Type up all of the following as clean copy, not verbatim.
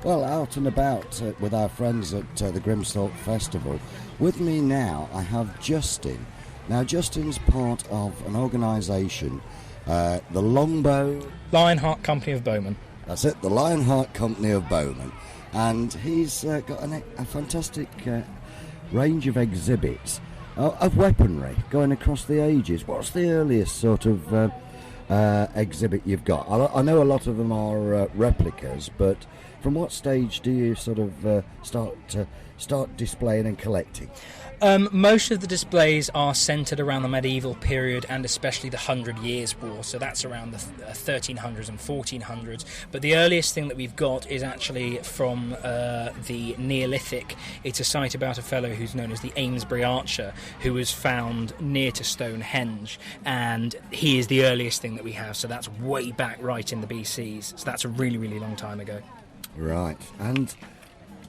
Well, out and about with our friends at the Grimsthorpe Festival. With me now, I have Justin. Now, Justin's part of an organisation, the Lionheart Company of Bowmen. That's it, the Lionheart Company of Bowmen. And he's got a fantastic range of exhibits of weaponry going across the ages. What's the earliest sort of exhibit you've got? I know a lot of them are replicas, but from what stage do you sort of start displaying and collecting? Most of the displays are centred around the medieval period and especially the 100 Years' War, so that's around the 1300s and 1400s. But the earliest thing that we've got is actually from the Neolithic. It's a site about a fellow who's known as the Amesbury Archer, who was found near to Stonehenge, and he is the earliest thing that we have, so that's way back right in the BCs, so that's a really, really long time ago. Right, and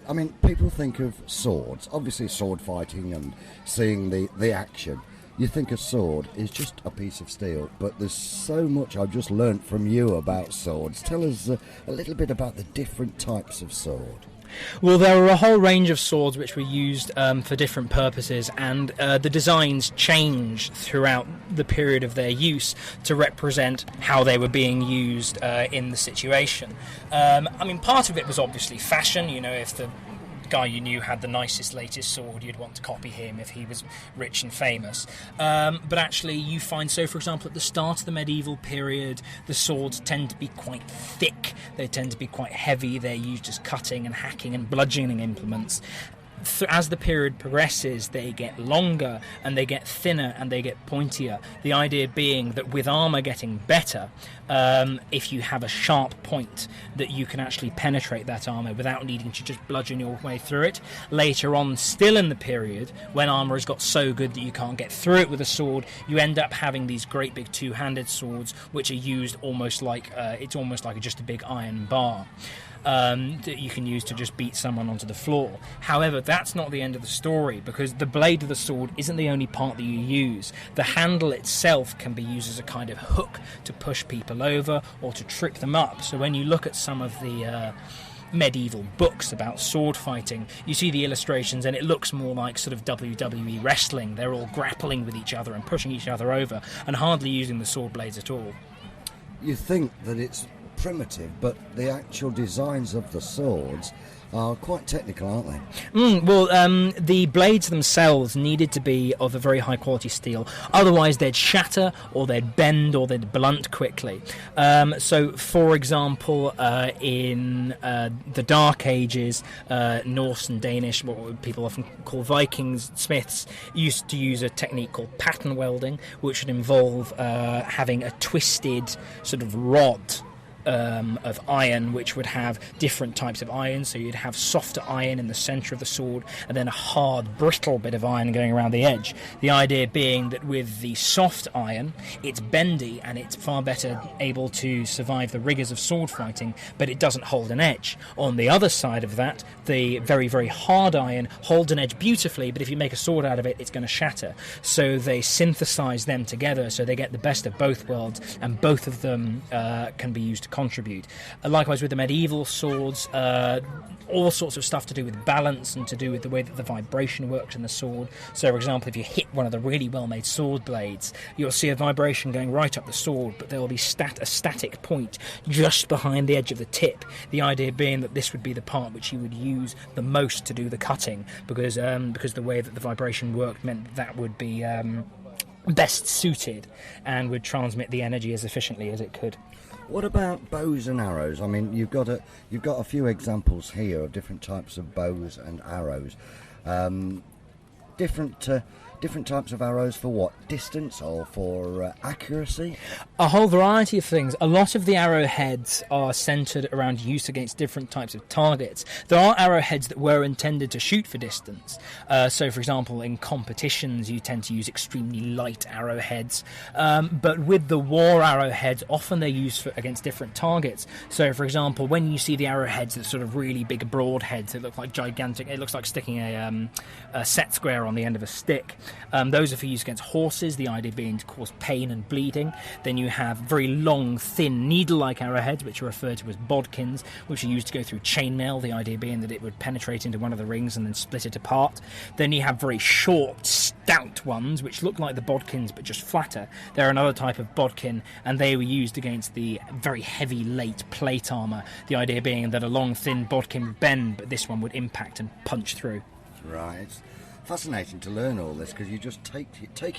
I mean, people think of swords, obviously sword fighting and seeing the action. You think a sword is just a piece of steel, but there's so much I've just learnt from you about swords. Tell us a little bit about the different types of sword. Well, there are a whole range of swords which were used for different purposes, and the designs changed throughout the period of their use to represent how they were being used in the situation. I mean, part of it was obviously fashion. You know, if the guy you knew had the nicest, latest sword, you'd want to copy him if he was rich and famous. But actually, you find, so for example, at the start of the medieval period, the swords tend to be quite thick, they tend to be quite heavy, they're used as cutting and hacking and bludgeoning implements. As the period progresses, they get longer and they get thinner and they get pointier. The idea being that with armour getting better, if you have a sharp point, that you can actually penetrate that armour without needing to just bludgeon your way through it. Later on, still in the period, when armour has got so good that you can't get through it with a sword, you end up having these great big two-handed swords, which are used almost like just a big iron bar. That you can use to just beat someone onto the floor. However, that's not the end of the story, because the blade of the sword isn't the only part that you use. The handle itself can be used as a kind of hook to push people over or to trip them up. So when you look at some of the medieval books about sword fighting, you see the illustrations and it looks more like sort of WWE wrestling. They're all grappling with each other and pushing each other over and hardly using the sword blades at all. You think that it's primitive, but the actual designs of the swords are quite technical, aren't they? Well, the blades themselves needed to be of a very high quality steel, otherwise they'd shatter or they'd bend or they'd blunt quickly. So for example, in the Dark Ages, Norse and Danish, what people often call Vikings, smiths used to use a technique called pattern welding, which would involve having a twisted sort of rod of iron, which would have different types of iron. So you'd have softer iron in the centre of the sword and then a hard, brittle bit of iron going around the edge. The idea being that with the soft iron, it's bendy and it's far better able to survive the rigours of sword fighting, but it doesn't hold an edge. On the other side of that, the very, very hard iron holds an edge beautifully, but if you make a sword out of it, it's going to shatter. So they synthesise them together so they get the best of both worlds, and both of them can be used to contribute. Likewise with the medieval swords, all sorts of stuff to do with balance and to do with the way that the vibration works in the sword. So for example, if you hit one of the really well-made sword blades, you'll see a vibration going right up the sword, but there will be a static point just behind the edge of the tip. The idea being that this would be the part which you would use the most to do the cutting, because the way that the vibration worked meant that would be best suited and would transmit the energy as efficiently as it could. What about bows and arrows? I mean, you've got a few examples here of different types of bows and arrows. Different types of arrows for what? Distance or for accuracy? A whole variety of things. A lot of the arrowheads are centred around use against different types of targets. There are arrowheads that were intended to shoot for distance. So, for example, in competitions, you tend to use extremely light arrowheads. But with the war arrowheads, often they're used against different targets. So, for example, when you see the arrowheads that sort of really big broad heads, it looks like gigantic. It looks like sticking a set square on the end of a stick. Those are for use against horses, the idea being to cause pain and bleeding. Then you have very long, thin, needle-like arrowheads, which are referred to as bodkins, which are used to go through chainmail, the idea being that it would penetrate into one of the rings and then split it apart. Then you have very short, stout ones, which look like the bodkins but just flatter. They're another type of bodkin, and they were used against the very heavy, late plate armour, the idea being that a long, thin bodkin would bend, but this one would impact and punch through. Right. It's fascinating to learn all this, because you just take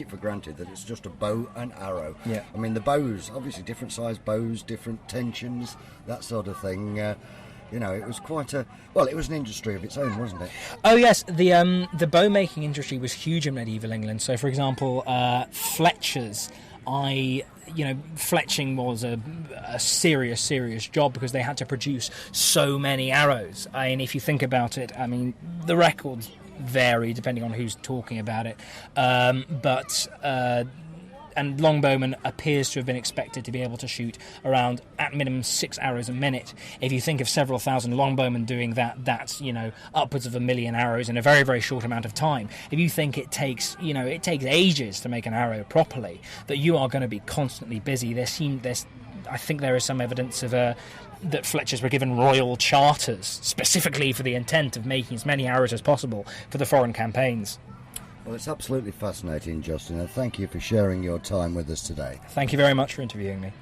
it for granted that it's just a bow and arrow. Yeah. I mean, the bows, obviously different size bows, different tensions, that sort of thing. You know, it was quite a... Well, it was an industry of its own, wasn't it? Oh, yes. The bow-making industry was huge in medieval England. So, for example, fletchers... fletching was a serious job, because they had to produce so many arrows. And if you think about it, I mean, the records vary depending on who's talking about it. And longbowman appears to have been expected to be able to shoot around, at minimum, 6 arrows a minute. If you think of several thousand longbowmen doing that, that's, upwards of 1 million arrows in a very, very short amount of time. If you think it takes ages to make an arrow properly, that you are going to be constantly busy. I think there is some evidence of that fletchers were given royal charters specifically for the intent of making as many arrows as possible for the foreign campaigns. Well, it's absolutely fascinating, Justin, and thank you for sharing your time with us today. Thank you very much for interviewing me.